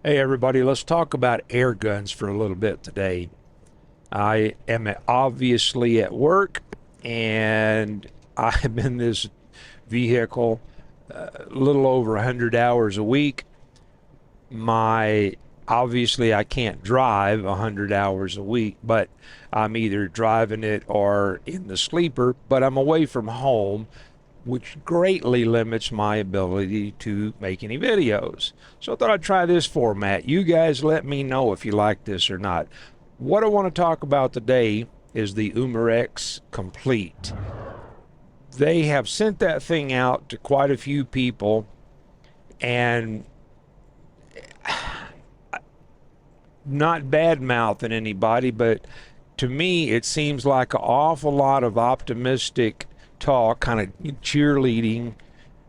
Hey everybody, let's talk about air guns for a little bit today. I am obviously at work and I'm in this vehicle a little over 100 hours a week. Obviously I can't drive 100 hours a week, but I'm either driving it or in the sleeper, but I'm away from home, which greatly limits my ability to make any videos. So I thought I'd try this format. You guys let me know if you like this or not. What I want to talk about today is the Umarex Complete. They have sent that thing out to quite a few people, and not bad-mouthing anybody, but to me it seems like an awful lot of optimistic talk, kind of cheerleading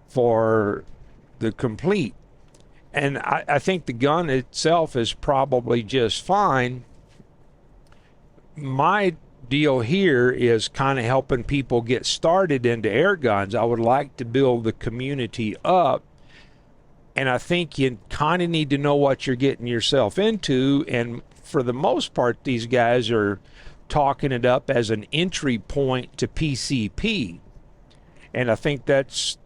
for the Complete. And I think the gun itself is probably just fine. My deal here is kind of helping people get started into air guns. I would like to build the community up, and I think you kind of need to know what you're getting yourself into. And for the most part, these guys are talking it up as an entry point to PCP. And I think that's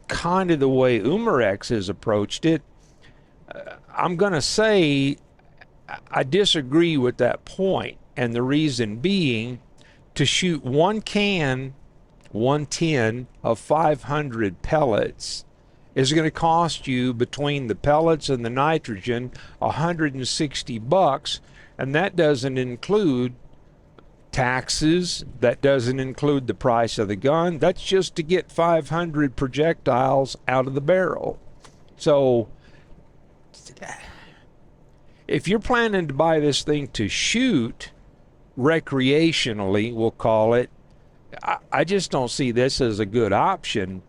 kind of the way Umarex has approached it. I'm going to say I disagree with that point. And the reason being, to shoot one can, 110 of 500 pellets is going to cost you, between the pellets and the nitrogen, $160, and that doesn't include taxes. That doesn't include the price of the gun. That's just to get 500 projectiles out of the barrel. So if you're planning to buy this thing to shoot recreationally, we'll call it, I just don't see this as a good option.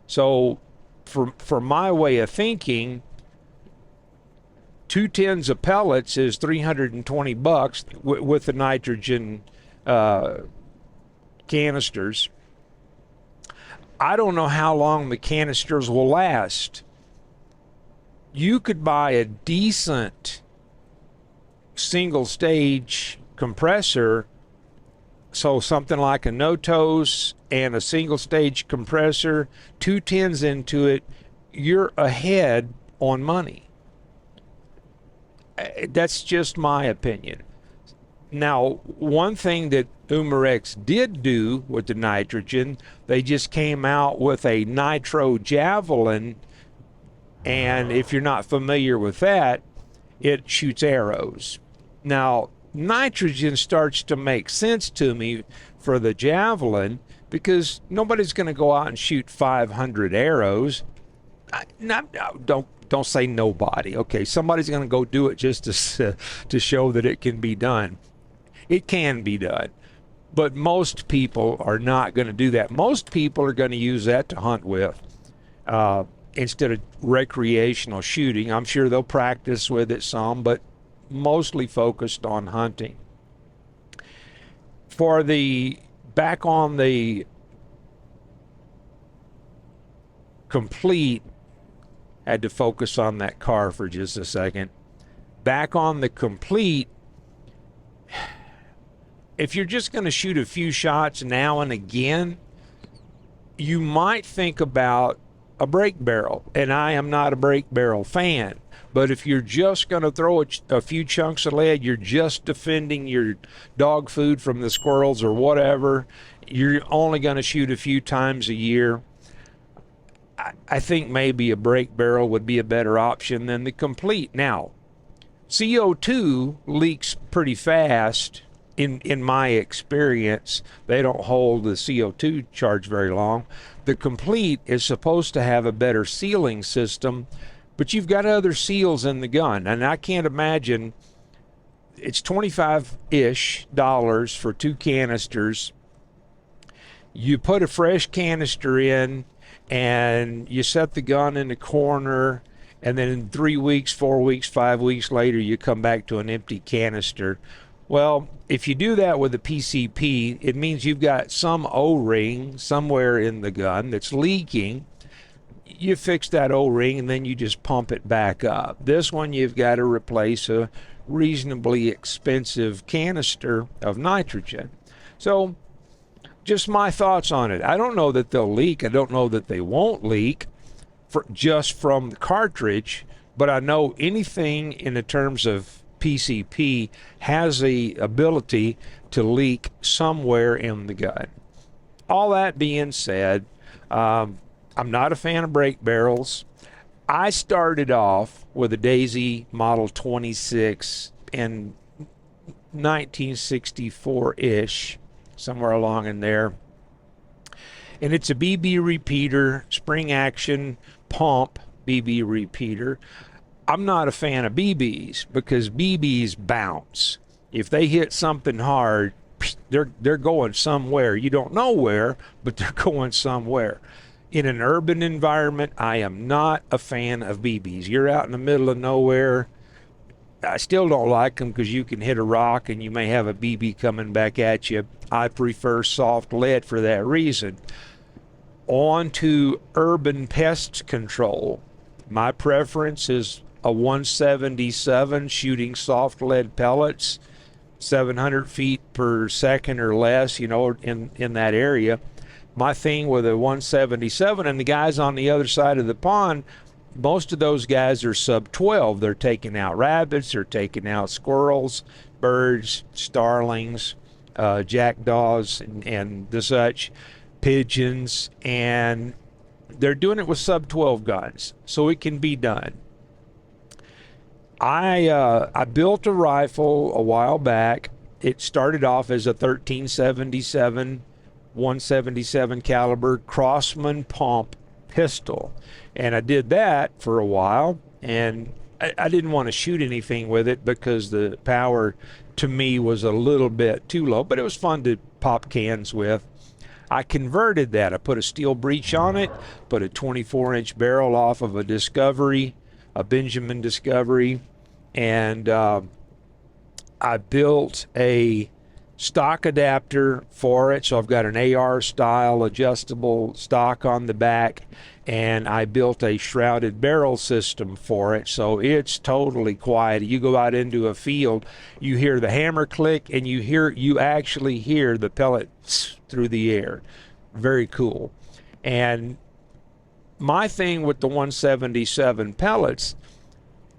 So for my way of thinking, 2 tins of pellets is $320 with the nitrogen canisters. I don't know how long the canisters will last. You could buy a decent single stage compressor, so something like a Notos and a single stage compressor, 2 tins into it, you're ahead on money. That's just my opinion. Now, one thing that Umarex did do with the nitrogen, they just came out with a nitro javelin, and if you're not familiar with that, it shoots arrows. Now, nitrogen starts to make sense to me for the javelin, because nobody's going to go out and shoot 500 arrows. Don't say nobody. Okay, somebody's going to go do it just to show that it can be done. It can be done, but most people are not going to do that. Most people are going to use that to hunt with instead of recreational shooting. I'm sure they'll practice with it some, but mostly focused on hunting. Back on the Complete, had to focus on that car for just a second. Back on the Complete, if you're just going to shoot a few shots now and again, you might think about a brake barrel, and I am not a brake barrel fan. But if you're just going to throw a few chunks of lead, you're just defending your dog food from the squirrels or whatever, you're only going to shoot a few times a year, I think maybe a brake barrel would be a better option than the Complete. Now, CO2 leaks pretty fast. In my experience, they don't hold the CO2 charge very long. The Complete is supposed to have a better sealing system, but you've got other seals in the gun, and I can't imagine. It's $25-ish for 2 canisters. You put a fresh canister in, and you set the gun in the corner, and then in 3 weeks, 4 weeks, 5 weeks later, you come back to an empty canister. Well, if you do that with a PCP, it means you've got some O-ring somewhere in the gun that's leaking. you fix that O-ring and then you just pump it back up. This one, you've got to replace a reasonably expensive canister of nitrogen. So just my thoughts on it. I don't know that they'll leak. I don't know that they won't leak just from the cartridge, but I know anything in the terms of PCP has the ability to leak somewhere in the gun. All that being said, I'm not a fan of brake barrels. I started off with a Daisy Model 26 in 1964-ish, somewhere along in there. And it's a BB repeater, spring action pump BB repeater. I'm not a fan of BBs because BBs bounce. If they hit something hard, they're going somewhere. You don't know where, but they're going somewhere. In an urban environment, I am not a fan of BBs. You're out in the middle of nowhere. I still don't like them because you can hit a rock and you may have a BB coming back at you. I prefer soft lead for that reason. On to urban pest control. My preference is a 177 shooting soft lead pellets, 700 feet per second or less, you know, in that area. My thing with a 177, and the guys on the other side of the pond, most of those guys are sub 12. They're taking out rabbits, they're taking out squirrels, birds, starlings, jackdaws, and the such, pigeons, and they're doing it with sub 12 guns, so it can be done. I built a rifle a while back. It started off as a 1377 177 caliber Crossman pump pistol, and I did that for a while, and I didn't want to shoot anything with it because the power to me was a little bit too low, but it was fun to pop cans with. I converted that. I put a steel breech on it, put a 24-inch barrel off of a Discovery, a Benjamin Discovery, and I built a stock adapter for it. So I've got an AR style adjustable stock on the back, and I built a shrouded barrel system for it. So it's totally quiet. You go out into a field, you hear the hammer click, and you actually hear the pellet through the air. Very cool. And my thing with the 177 pellets,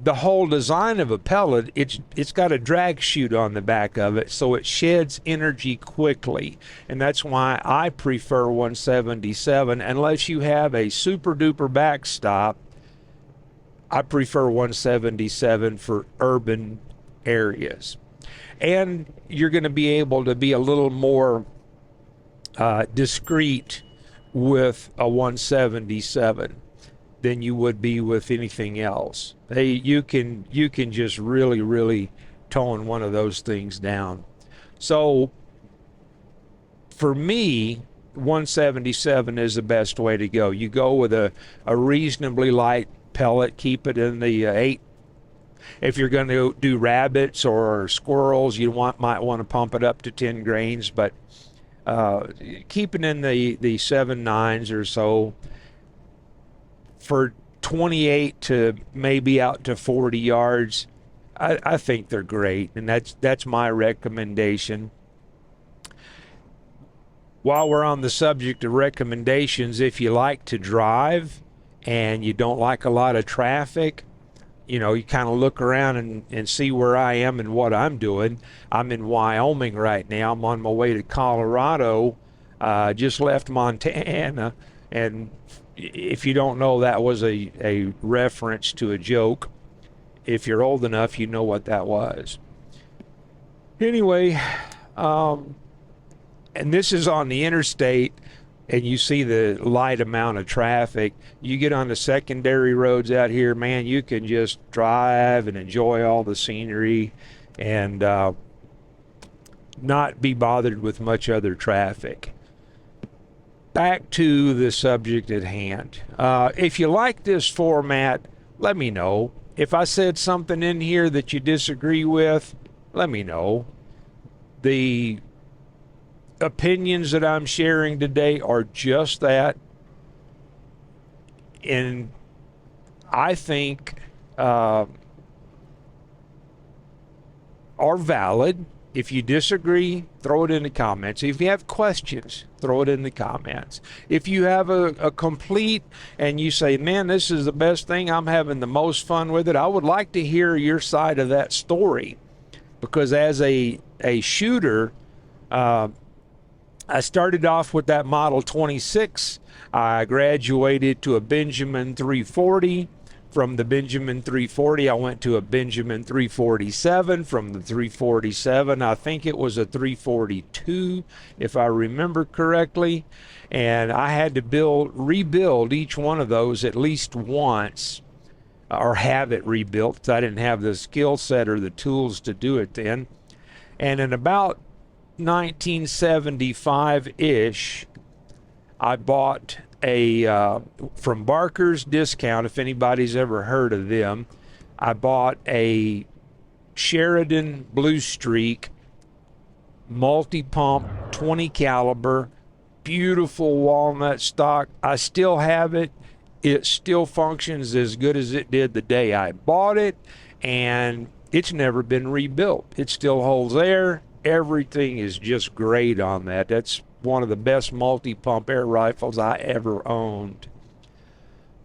the whole design of a pellet, it's got a drag chute on the back of it, so it sheds energy quickly, and that's why I prefer 177. Unless you have a super duper backstop, I prefer 177 for urban areas. And you're going to be able to be a little more discreet with a 177 than you would be with anything else. You can just really tone one of those things down. So for me, 177 is the best way to go. You go with a reasonably light pellet, keep it in the 8. If you're going to do rabbits or squirrels, you might want to pump it up to 10 grains, but keep it in the 7.9s or so. For 28 to maybe out to 40 yards, I think they're great, and that's my recommendation. While we're on the subject of recommendations, if you like to drive and you don't like a lot of traffic, you know, you kind of look around and see where I am and what I'm doing. I'm in Wyoming right now. I'm on my way to Colorado. Just left Montana, and if you don't know, that was a reference to a joke. If you're old enough, you know what that was. Anyway, and this is on the interstate, and you see the light amount of traffic. You get on the secondary roads out here, man, you can just drive and enjoy all the scenery and not be bothered with much other traffic. Back to the subject at hand. If you like this format, let me know. If I said something in here that you disagree with, let me know. The opinions that I'm sharing today are just that. and I think are valid. If you disagree, throw it in the comments. If you have questions, throw it in the comments. If you have a complete and you say, man, this is the best thing, I'm having the most fun with it, I would like to hear your side of that story. Because as a shooter, I started off with that Model 26. I graduated to a Benjamin 340. From the Benjamin 340, I went to a Benjamin 347. From the 347, I think it was a 342, if I remember correctly. And I had to rebuild each one of those at least once, or have it rebuilt, because I didn't have the skill set or the tools to do it then. And in about 1975-ish, I bought from Barker's Discount, if anybody's ever heard of them, I bought a Sheridan Blue Streak multi-pump 20 caliber, beautiful walnut stock. I still have it. It still functions as good as it did the day I bought it, and it's never been rebuilt. It still holds air. Everything is just great on that. That's one of the best multi-pump air rifles I ever owned.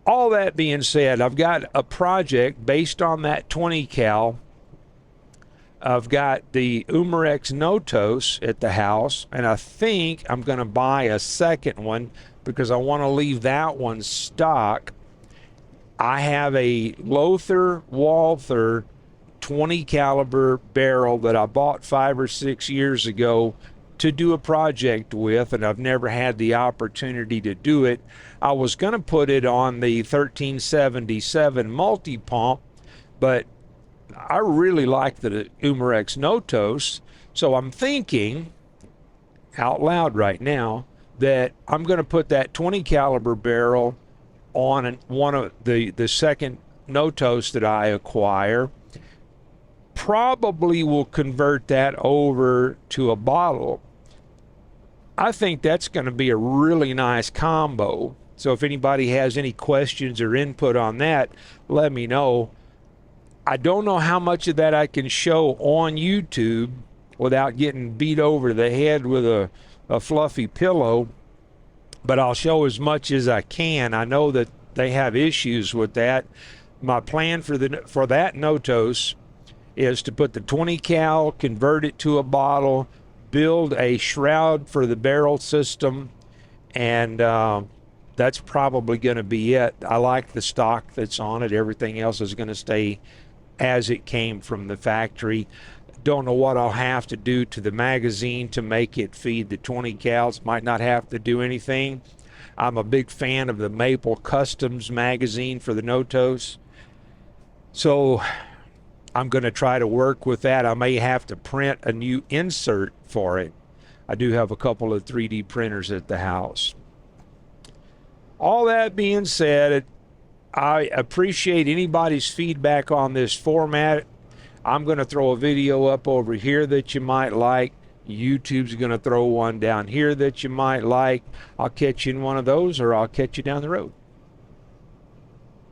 All that being said, I've got a project based on that 20 cal. I've got the Umarex Notos at the house, and I think I'm going to buy a second one because I want to leave that one stock. I have a Lothar Walther 20 caliber barrel that I bought 5 or 6 years ago to do a project with, and I've never had the opportunity to do it. I was going to put it on the 1377 multi-pump, but I really like the Umarex Notos, so I'm thinking out loud right now that I'm going to put that 20 caliber barrel on one of the second Notos that I acquire. Probably will convert that over to a bottle. I think that's going to be a really nice combo. So if anybody has any questions or input on that, let me know. I don't know how much of that I can show on YouTube without getting beat over the head with a fluffy pillow, but I'll show as much as I can. I know that they have issues with that. My plan for that Notos is to put the 20 cal, convert it to a bottle, build a shroud for the barrel system, and that's probably going to be it. I like the stock that's on it. Everything else is going to stay as it came from the factory. Don't know what I'll have to do to the magazine to make it feed the 20 cals. Might not have to do anything. I'm a big fan of the Maple Customs magazine for the Notos, so I'm going to try to work with that. I may have to print a new insert for it. I do have a couple of 3D printers at the house. All that being said, I appreciate anybody's feedback on this format. I'm going to throw a video up over here that you might like. YouTube's going to throw one down here that you might like. I'll catch you in one of those, or I'll catch you down the road.